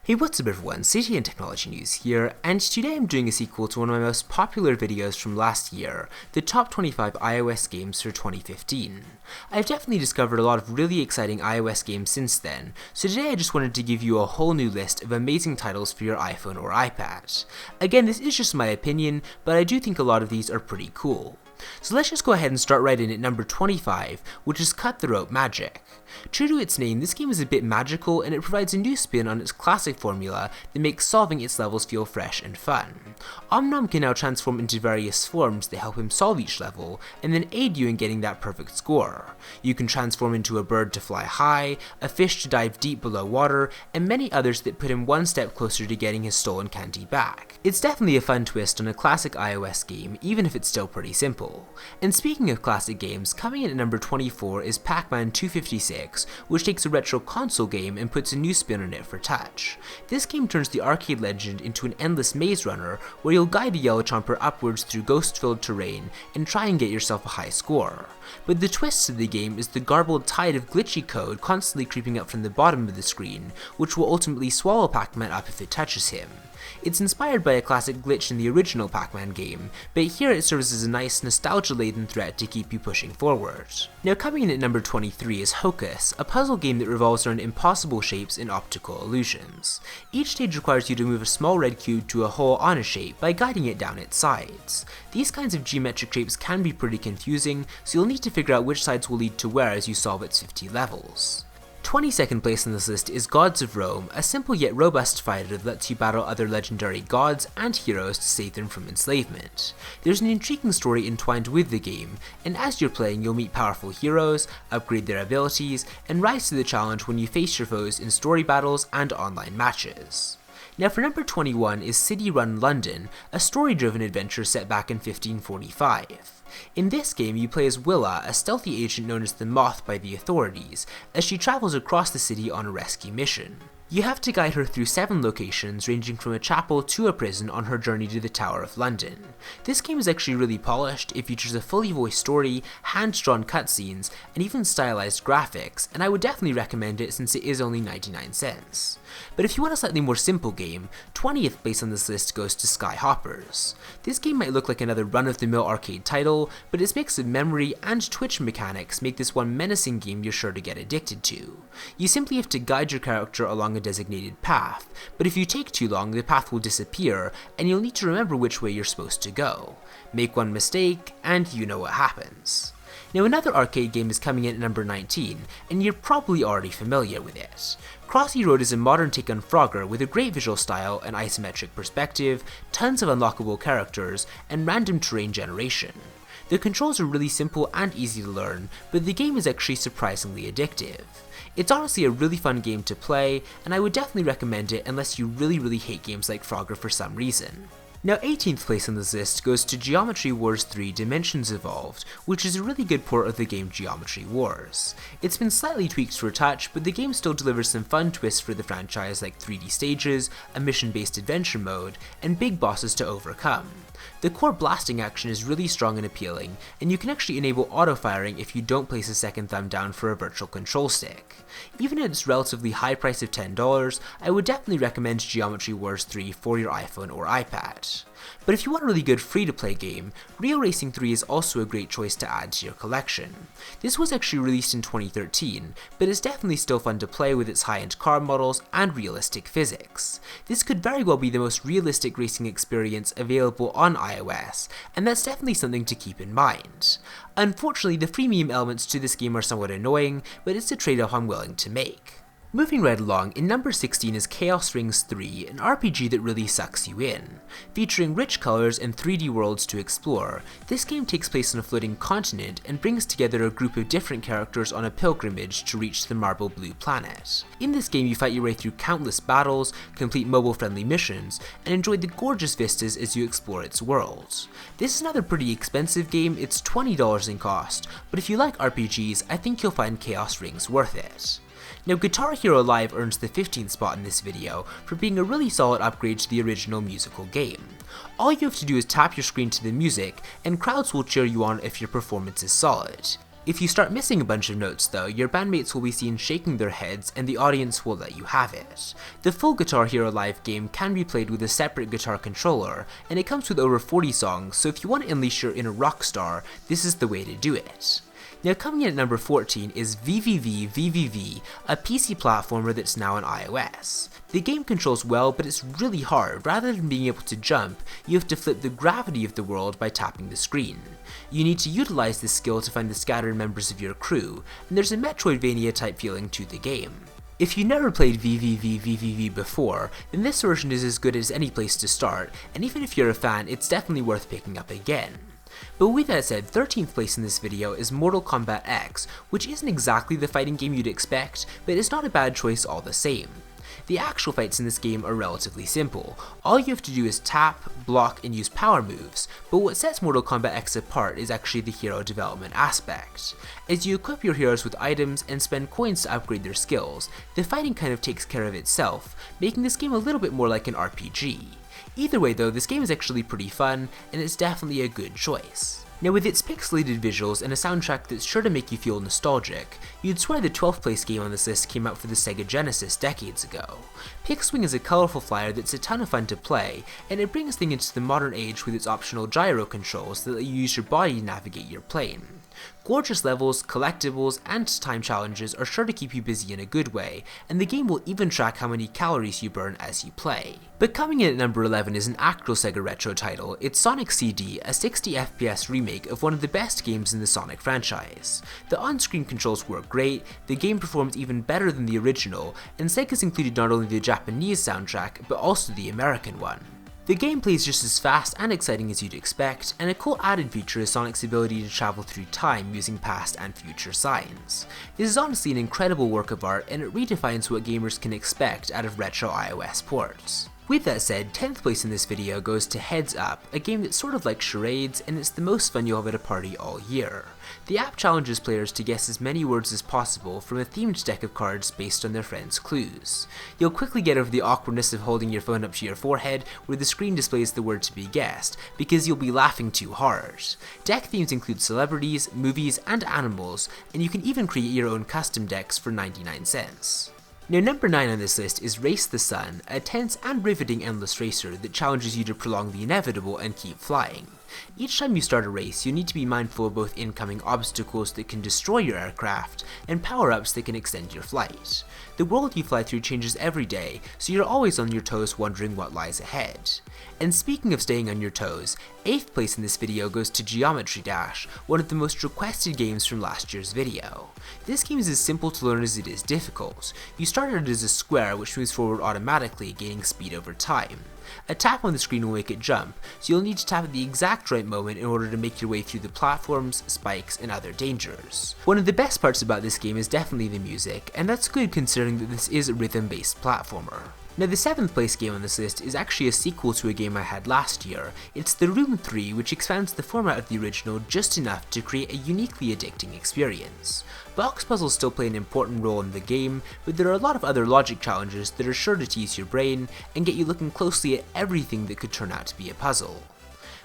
Hey, what's up everyone, City and Technology News here, and today I'm doing a sequel to one of my most popular videos from last year, the top 25 iOS games for 2015. I've definitely discovered a lot of really exciting iOS games since then, so today I just wanted to give you a whole new list of amazing titles for your iPhone or iPad. Again, this is just my opinion, but I do think a lot of these are pretty cool. So let's just go ahead and start right in at number 25, which is Cut the Rope Magic. True to its name, this game is a bit magical and it provides a new spin on its classic formula that makes solving its levels feel fresh and fun. Om can now transform into various forms that help him solve each level and then aid you in getting that perfect score. You can transform into a bird to fly high, a fish to dive deep below water, and many others that put him one step closer to getting his stolen candy back. It's definitely a fun twist on a classic iOS game, even if it's still pretty simple. And speaking of classic games, coming in at number 24 is Pac-Man 256, which takes a retro console game and puts a new spin on it for touch. This game turns the arcade legend into an endless maze runner where you'll guide a Yellow Chomper upwards through ghost-filled terrain and try and get yourself a high score. But the twist to the game is the garbled tide of glitchy code constantly creeping up from the bottom of the screen, which will ultimately swallow Pac-Man up if it touches him. It's inspired by a classic glitch in the original Pac-Man game, but here it serves as a nice nostalgia-laden threat to keep you pushing forward. Now coming in at number 23 is Hocus, a puzzle game that revolves around impossible shapes and optical illusions. Each stage requires you to move a small red cube to a hole on a shape by guiding it down its sides. These kinds of geometric shapes can be pretty confusing, so you'll need to figure out which sides will lead to where as you solve its 50 levels. 22nd place on this list is Gods of Rome, a simple yet robust fighter that lets you battle other legendary gods and heroes to save them from enslavement. There's an intriguing story entwined with the game, and as you're playing you'll meet powerful heroes, upgrade their abilities, and rise to the challenge when you face your foes in story battles and online matches. Now for number 21 is City Run London, a story-driven adventure set back in 1545. In this game, you play as Willa, a stealthy agent known as the Moth by the authorities, as she travels across the city on a rescue mission. You have to guide her through 7 locations, ranging from a chapel to a prison on her journey to the Tower of London. This game is actually really polished, it features a fully voiced story, hand-drawn cutscenes, and even stylized graphics, and I would definitely recommend it since it is only 99 cents. But if you want a slightly more simple game, 20th place on this list goes to Skyhoppers. This game might look like another run-of-the-mill arcade title, but its mix of memory and twitch mechanics make this one menacing game you're sure to get addicted to. You simply have to guide your character along a designated path, but if you take too long, the path will disappear, and you'll need to remember which way you're supposed to go. Make one mistake, and you know what happens. Now another arcade game is coming in at number 19, and you're probably already familiar with it. Crossy Road is a modern take on Frogger with a great visual style, an isometric perspective, tons of unlockable characters, and random terrain generation. The controls are really simple and easy to learn, but the game is actually surprisingly addictive. It's honestly a really fun game to play, and I would definitely recommend it unless you really hate games like Frogger for some reason. Now 18th place on this list goes to Geometry Wars 3 Dimensions Evolved, which is a really good port of the game Geometry Wars. It's been slightly tweaked for a touch, but the game still delivers some fun twists for the franchise like 3D stages, a mission-based adventure mode, and big bosses to overcome. The core blasting action is really strong and appealing, and you can actually enable auto-firing if you don't place a second thumb down for a virtual control stick. Even at its relatively high price of $10, I would definitely recommend Geometry Wars 3 for your iPhone or iPad. But if you want a really good free-to-play game, Rio Racing 3 is also a great choice to add to your collection. This was actually released in 2013, but it's definitely still fun to play with its high-end car models and realistic physics. This could very well be the most realistic racing experience available on iOS, and that's definitely something to keep in mind. Unfortunately, the freemium elements to this game are somewhat annoying, but it's a trade-off I'm willing to make. Moving right along, in number 16 is Chaos Rings 3, an RPG that really sucks you in. Featuring rich colors and 3D worlds to explore, this game takes place on a floating continent and brings together a group of different characters on a pilgrimage to reach the Marble Blue Planet. In this game you fight your way through countless battles, complete mobile-friendly missions, and enjoy the gorgeous vistas as you explore its world. This is another pretty expensive game, it's $20 in cost, but if you like RPGs, I think you'll find Chaos Rings worth it. Now Guitar Hero Live earns the 15th spot in this video for being a really solid upgrade to the original musical game. All you have to do is tap your screen to the music, and crowds will cheer you on if your performance is solid. If you start missing a bunch of notes though, your bandmates will be seen shaking their heads and the audience will let you have it. The full Guitar Hero Live game can be played with a separate guitar controller, and it comes with over 40 songs, so if you want to unleash your inner rock star, this is the way to do it. Now coming in at number 14 is VVV, a PC platformer that's now on iOS. The game controls well, but it's really hard. Rather than being able to jump, you have to flip the gravity of the world by tapping the screen. You need to utilize this skill to find the scattered members of your crew, and there's a Metroidvania type feeling to the game. If you never played VVV before, then this version is as good as any place to start, and even if you're a fan, it's definitely worth picking up again. But with that said, 13th place in this video is Mortal Kombat X, which isn't exactly the fighting game you'd expect, but it's not a bad choice all the same. The actual fights in this game are relatively simple. All you have to do is tap, block, and use power moves, but what sets Mortal Kombat X apart is actually the hero development aspect. As you equip your heroes with items and spend coins to upgrade their skills, the fighting kind of takes care of itself, making this game a little bit more like an RPG. Either way though, this game is actually pretty fun, and it's definitely a good choice. Now with its pixelated visuals and a soundtrack that's sure to make you feel nostalgic, you'd swear the 12th place game on this list came out for the Sega Genesis decades ago. Pixwing is a colourful flyer that's a ton of fun to play, and it brings things into the modern age with its optional gyro controls that let you use your body to navigate your plane. Gorgeous levels, collectibles, and time challenges are sure to keep you busy in a good way, and the game will even track how many calories you burn as you play. But coming in at number 11 is an actual Sega retro title. It's Sonic CD, a 60 FPS remake of one of the best games in the Sonic franchise. The on-screen controls work great, the game performs even better than the original, and Sega's included not only the Japanese soundtrack, but also the American one. The gameplay is just as fast and exciting as you'd expect, and a cool added feature is Sonic's ability to travel through time using past and future signs. This is honestly an incredible work of art, and it redefines what gamers can expect out of retro iOS ports. With that said, 10th place in this video goes to Heads Up, a game that's sort of like charades, and it's the most fun you'll have at a party all year. The app challenges players to guess as many words as possible from a themed deck of cards based on their friends' clues. You'll quickly get over the awkwardness of holding your phone up to your forehead where the screen displays the word to be guessed, because you'll be laughing too hard. Deck themes include celebrities, movies, and animals, and you can even create your own custom decks for 99 cents. Now number 9 on this list is Race the Sun, a tense and riveting endless racer that challenges you to prolong the inevitable and keep flying. Each time you start a race, you need to be mindful of both incoming obstacles that can destroy your aircraft and power-ups that can extend your flight. The world you fly through changes every day, so you're always on your toes wondering what lies ahead. And speaking of staying on your toes, 8th place in this video goes to Geometry Dash, one of the most requested games from last year's video. This game is as simple to learn as it is difficult. You start out as a square which moves forward automatically, gaining speed over time. A tap on the screen will make it jump, so you'll need to tap at the exact right moment in order to make your way through the platforms, spikes, and other dangers. One of the best parts about this game is definitely the music, and that's good considering that this is a rhythm-based platformer. Now the 7th place game on this list is actually a sequel to a game I had last year. It's The Room 3, which expands the format of the original just enough to create a uniquely addicting experience. Box puzzles still play an important role in the game, but there are a lot of other logic challenges that are sure to tease your brain and get you looking closely at everything that could turn out to be a puzzle.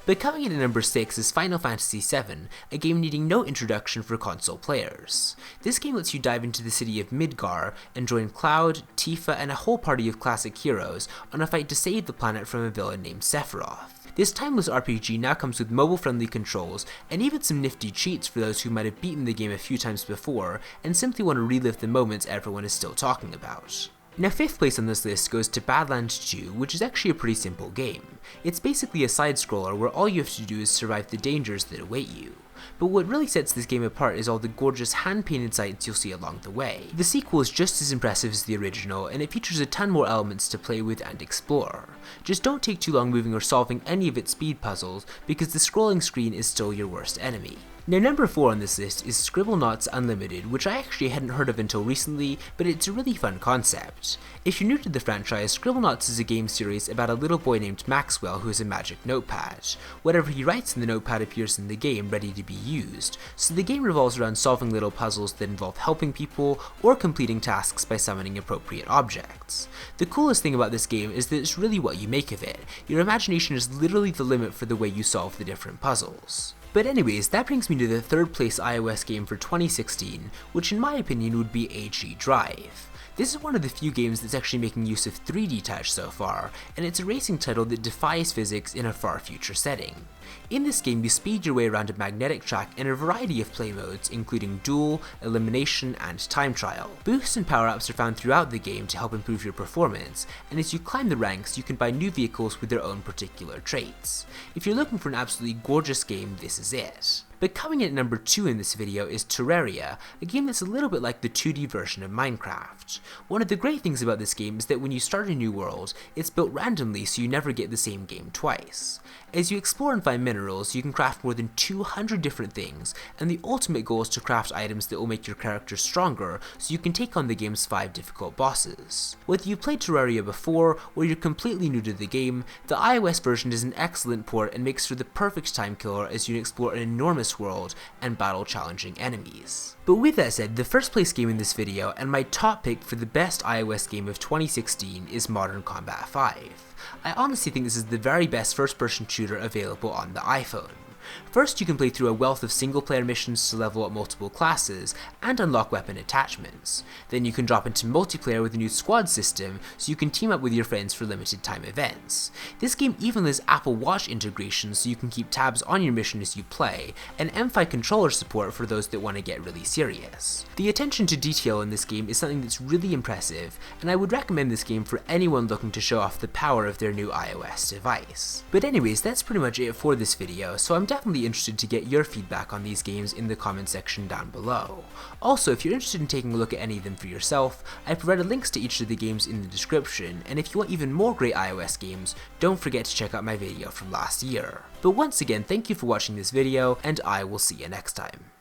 But coming in at number 6 is Final Fantasy VII, a game needing no introduction for console players. This game lets you dive into the city of Midgar and join Cloud, Tifa, and a whole party of classic heroes on a fight to save the planet from a villain named Sephiroth. This timeless RPG now comes with mobile-friendly controls and even some nifty cheats for those who might have beaten the game a few times before and simply want to relive the moments everyone is still talking about. Now 5th place on this list goes to Badlands 2, which is actually a pretty simple game. It's basically a side-scroller where all you have to do is survive the dangers that await you. But what really sets this game apart is all the gorgeous hand-painted sights you'll see along the way. The sequel is just as impressive as the original, and it features a ton more elements to play with and explore. Just don't take too long moving or solving any of its speed puzzles, because the scrolling screen is still your worst enemy. Now number 4 on this list is Scribblenauts Unlimited, which I actually hadn't heard of until recently, but it's a really fun concept. If you're new to the franchise, Scribblenauts is a game series about a little boy named Maxwell who has a magic notepad. Whatever he writes in the notepad appears in the game, ready to be used, so the game revolves around solving little puzzles that involve helping people or completing tasks by summoning appropriate objects. The coolest thing about this game is that it's really what you make of it. Your imagination is literally the limit for the way you solve the different puzzles. But anyways, that brings me to the third place iOS game for 2016, which in my opinion would be AG Drive. This is one of the few games that's actually making use of 3D touch so far, and it's a racing title that defies physics in a far future setting. In this game, you speed your way around a magnetic track in a variety of play modes, including duel, elimination, and time trial. Boosts and power-ups are found throughout the game to help improve your performance, and as you climb the ranks, you can buy new vehicles with their own particular traits. If you're looking for an absolutely gorgeous game, this is it. But coming in at number 2 in this video is Terraria, a game that's a little bit like the 2D version of Minecraft. One of the great things about this game is that when you start a new world, it's built randomly so you never get the same game twice. As you explore and find minerals, you can craft more than 200 different things, and the ultimate goal is to craft items that will make your character stronger so you can take on the game's 5 difficult bosses. Whether you played Terraria before or you're completely new to the game, the iOS version is an excellent port and makes for the perfect time killer as you explore an enormous world and battle challenging enemies. But with that said, the first place game in this video and my top pick for the best iOS game of 2016 is Modern Combat 5. I honestly think this is the very best first-person shooter available on the iPhone. First, you can play through a wealth of single-player missions to level up multiple classes and unlock weapon attachments. Then you can drop into multiplayer with a new squad system so you can team up with your friends for limited time events. This game even has Apple Watch integration so you can keep tabs on your mission as you play, and M5 controller support for those that want to get really serious. The attention to detail in this game is something that's really impressive, and I would recommend this game for anyone looking to show off the power of their new iOS device. But anyways, that's pretty much it for this video, so I'm definitely interested to get your feedback on these games in the comment section down below. Also, if you're interested in taking a look at any of them for yourself, I've provided links to each of the games in the description, and if you want even more great iOS games, don't forget to check out my video from last year. But once again, thank you for watching this video, and I will see you next time.